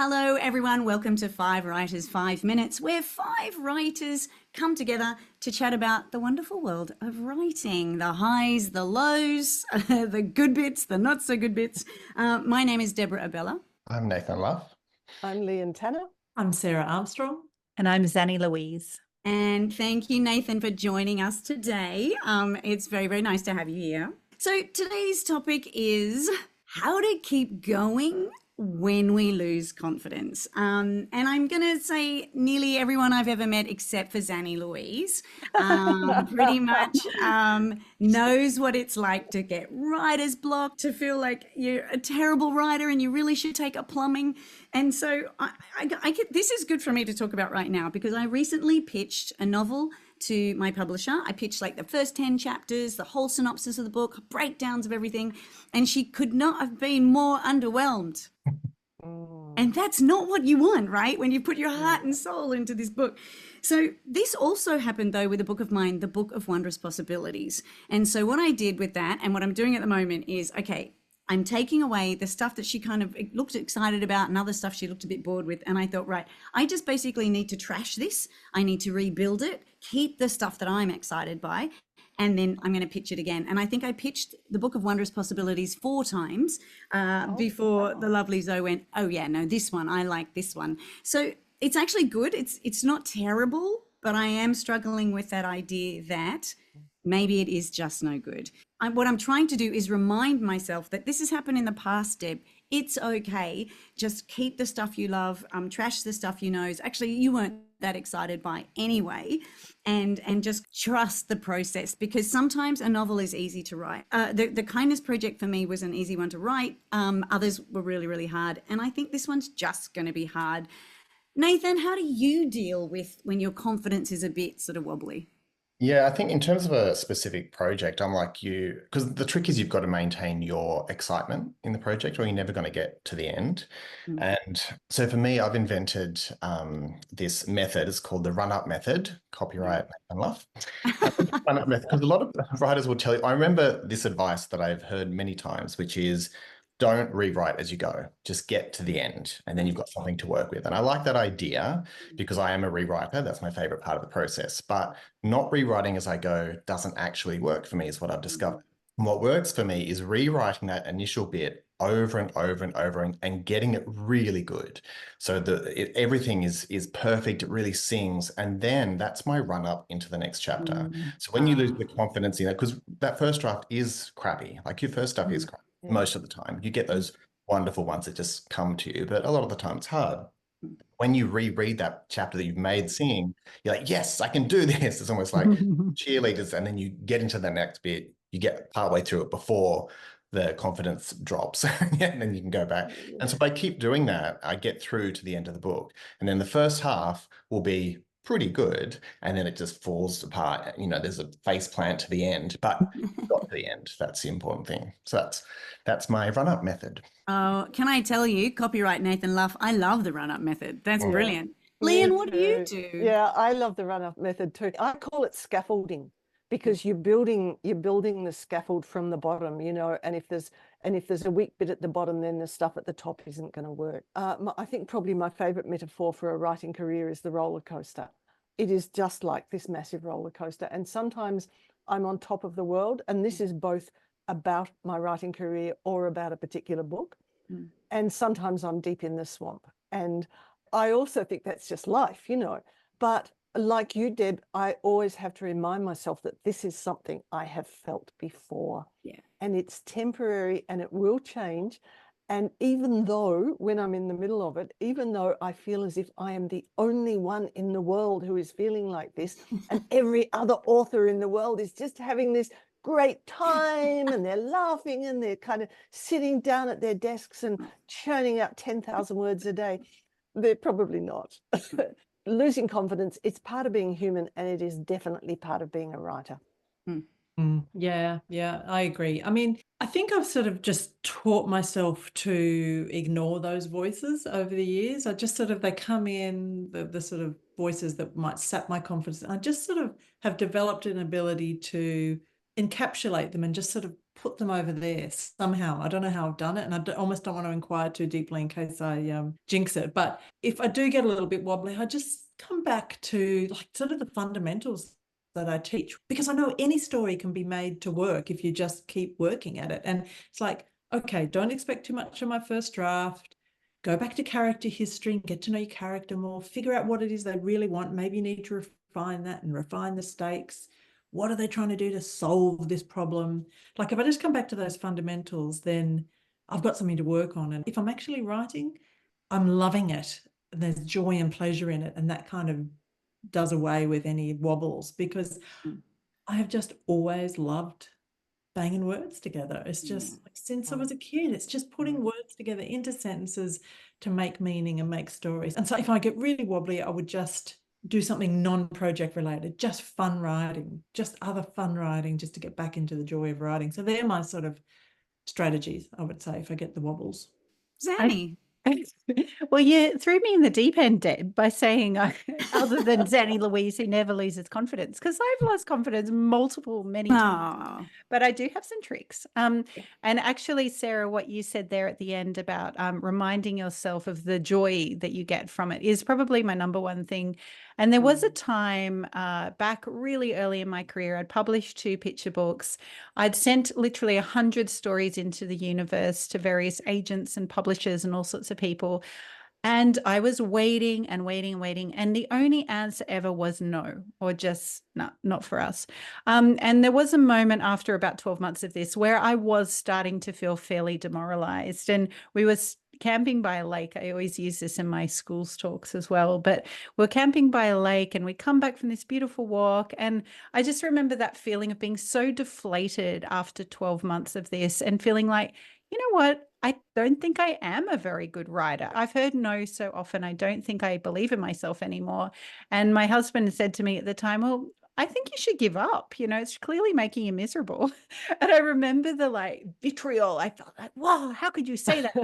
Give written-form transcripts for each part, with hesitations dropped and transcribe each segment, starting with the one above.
Hello, everyone. Welcome to Five Writers, 5 Minutes, where five writers come together to chat about the wonderful world of writing, the highs, the lows, the good bits, the not so good bits. My name is Deborah Abela. I'm Nathan Luff. I'm Lian Tanner. I'm Sarah Armstrong. And I'm Zanni Louise. And thank you, Nathan, for joining us today. It's very, very nice to have you here. So today's topic is how to keep going when we lose confidence. And I'm going to say nearly everyone I've ever met except for Zanni Louise pretty much knows what it's like to get writer's block, to feel like you're a terrible writer and you really should take up plumbing. And so this is good for me to talk about right now because I recently pitched a novel to my publisher. I pitched like the first 10 chapters, the whole synopsis of the book, breakdowns of everything, and she could not have been more underwhelmed. And that's not what you want, right? When you put your heart and soul into this book. So this also happened though with a book of mine, The Book of Wondrous Possibilities. And so what I did with that and what I'm doing at the moment is, okay, I'm taking away the stuff that she kind of looked excited about and other stuff she looked a bit bored with. And I thought, right, I just basically need to trash this. I need to rebuild it, keep the stuff that I'm excited by, and then I'm going to pitch it again. And I think I pitched The Book of Wondrous Possibilities 4 times before the lovely Zoe went, oh yeah, no, this one, I like this one. So it's actually good. It's not terrible, but I am struggling with that idea that maybe it is just no good. What I'm trying to do is remind myself that this has happened in the past, Deb. It's okay. Just keep the stuff you love, trash the stuff you know actually you weren't that excited by anyway, and just trust the process, because sometimes a novel is easy to write. The Kindness Project for me was an easy one to write. Others were really, really hard. And I think this one's just going to be hard. Nathan, how do you deal with when your confidence is a bit sort of wobbly? Yeah, I think in terms of a specific project, I'm like you, because the trick is you've got to maintain your excitement in the project or you're never going to get to the end. And so for me, I've invented this method. It's called the run-up method, copyright Nathan Luff. Run-up method, because a lot of writers will tell you, I remember this advice that I've heard many times, which is, don't rewrite as you go, just get to the end and then you've got something to work with. And I like that idea because I am a rewriter. That's my favorite part of the process, but not rewriting as I go doesn't actually work for me is what I've discovered. And what works for me is rewriting that initial bit over and over and over and getting it really good. So everything is perfect. It really sings. And then that's my run up into the next chapter. So when you lose the confidence in it, because that first draft is crappy, like your first stuff is crappy. Most of the time you get those wonderful ones that just come to you, but a lot of the time it's hard. When you reread that chapter that you've made singing, you're like, yes, I can do this. It's almost like cheerleaders. And then you get into the next bit, you get partway through it before the confidence drops and then you can go back. And so if I keep doing that, I get through to the end of the book. And then the first half will be pretty good, and then it just falls apart. You know, there's a face plant to the end, but got to the end. That's the important thing. So that's my run-up method. Oh, can I tell you, copyright Nathan Luff, I love the run-up method. That's brilliant. Lian, what do you do? Yeah, I love the run-up method too. I call it scaffolding because you're building the scaffold from the bottom, you know, and if there's a weak bit at the bottom, then the stuff at the top isn't going to work. I think probably my favorite metaphor for a writing career is the roller coaster. It is just like this massive roller coaster. And sometimes I'm on top of the world, and this is both about my writing career or about a particular book. And sometimes I'm deep in the swamp. And I also think that's just life, you know. But like you, Deb, I always have to remind myself that this is something I have felt before. Yeah. And it's temporary and it will change. And even though when I'm in the middle of it, even though I feel as if I am the only one in the world who is feeling like this, and every other author in the world is just having this great time and they're laughing and they're kind of sitting down at their desks and churning out 10,000 words a day, they're probably not. Losing confidence, it's part of being human, and it is definitely part of being a writer. Yeah, I agree. I mean, I think I've sort of just taught myself to ignore those voices over the years. I just sort of, they come in, the sort of voices that might sap my confidence. I just sort of have developed an ability to encapsulate them and just sort of put them over there somehow. I don't know how I've done it, and almost don't want to inquire too deeply in case I jinx it. But if I do get a little bit wobbly, I just come back to like sort of the fundamentals that I teach, because I know any story can be made to work if you just keep working at it. And it's like, okay, don't expect too much on my first draft. Go back to character history and get to know your character more, figure out what it is they really want. Maybe you need to refine that and refine the stakes. What are they trying to do to solve this problem? Like if I just come back to those fundamentals, then I've got something to work on. And if I'm actually writing, I'm loving it. And there's joy and pleasure in it. And that kind of does away with any wobbles, because I have just always loved banging words together. It's just like since I was a kid, it's just putting words together into sentences to make meaning and make stories. And so if I get really wobbly, I would just do something non-project related, just fun writing, just other fun writing, just to get back into the joy of writing. So they're my sort of strategies, I would say, if I get the wobbles. Zanni. Well, you threw me in the deep end, Deb, by saying other than Zanni Louise, who never loses confidence, because I've lost confidence many times. But I do have some tricks. And actually, Sarah, what you said there at the end about reminding yourself of the joy that you get from it is probably my number one thing. And there was a time back really early in my career, I'd published 2 picture books. I'd sent literally 100 stories into the universe to various agents and publishers and all sorts of people. And I was waiting and waiting and waiting. And the only answer ever was no, or just no, not for us. And there was a moment after about 12 months of this where I was starting to feel fairly demoralized. And we were camping by a lake. I always use this in my schools talks as well, but we're camping by a lake and we come back from this beautiful walk. And I just remember that feeling of being so deflated after 12 months of this and feeling like, you know what? I don't think I am a very good writer. I've heard no so often. I don't think I believe in myself anymore. And my husband said to me at the time, well, I think you should give up. You know, it's clearly making you miserable. And I remember the like vitriol. I felt like, wow, how could you say that?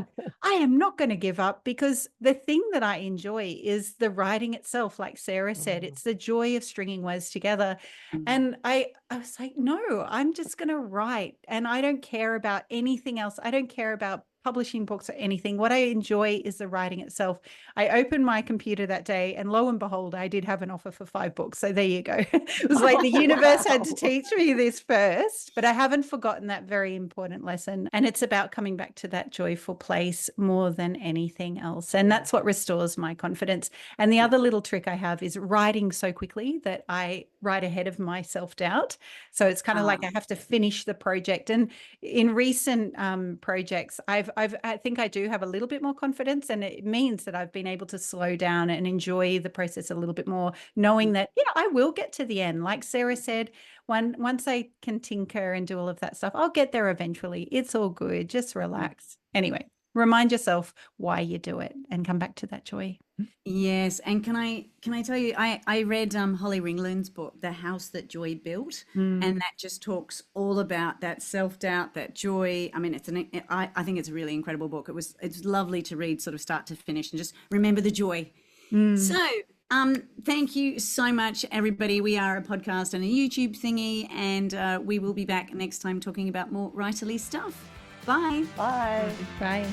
I am not going to give up, because the thing that I enjoy is the writing itself. Like Sarah said, it's the joy of stringing words together. And I was like, no, I'm just going to write, and I don't care about anything else. I don't care about publishing books or anything. What I enjoy is the writing itself. I opened my computer that day and lo and behold, I did have an offer for 5 books. So there you go. It was like the universe had to teach me this first, but I haven't forgotten that very important lesson. And it's about coming back to that joyful place more than anything else. And that's what restores my confidence. And the other little trick I have is writing so quickly that I write ahead of my self-doubt. So it's kind of like I have to finish the project. And in recent projects, I think I do have a little bit more confidence, and it means that I've been able to slow down and enjoy the process a little bit more, knowing that, yeah, I will get to the end. Like Sarah said, once I can tinker and do all of that stuff, I'll get there eventually. It's all good. Just relax. Anyway, remind yourself why you do it and come back to that joy. Yes, and can I tell you, I read Holly Ringland's book, The House That Joy Built, and that just talks all about that self-doubt, that joy. I mean, I think it's a really incredible book. It's lovely to read, sort of start to finish, and just remember the joy. So, thank you so much, everybody. We are a podcast and a YouTube thingy, and we will be back next time talking about more writerly stuff. Bye. Bye. Bye.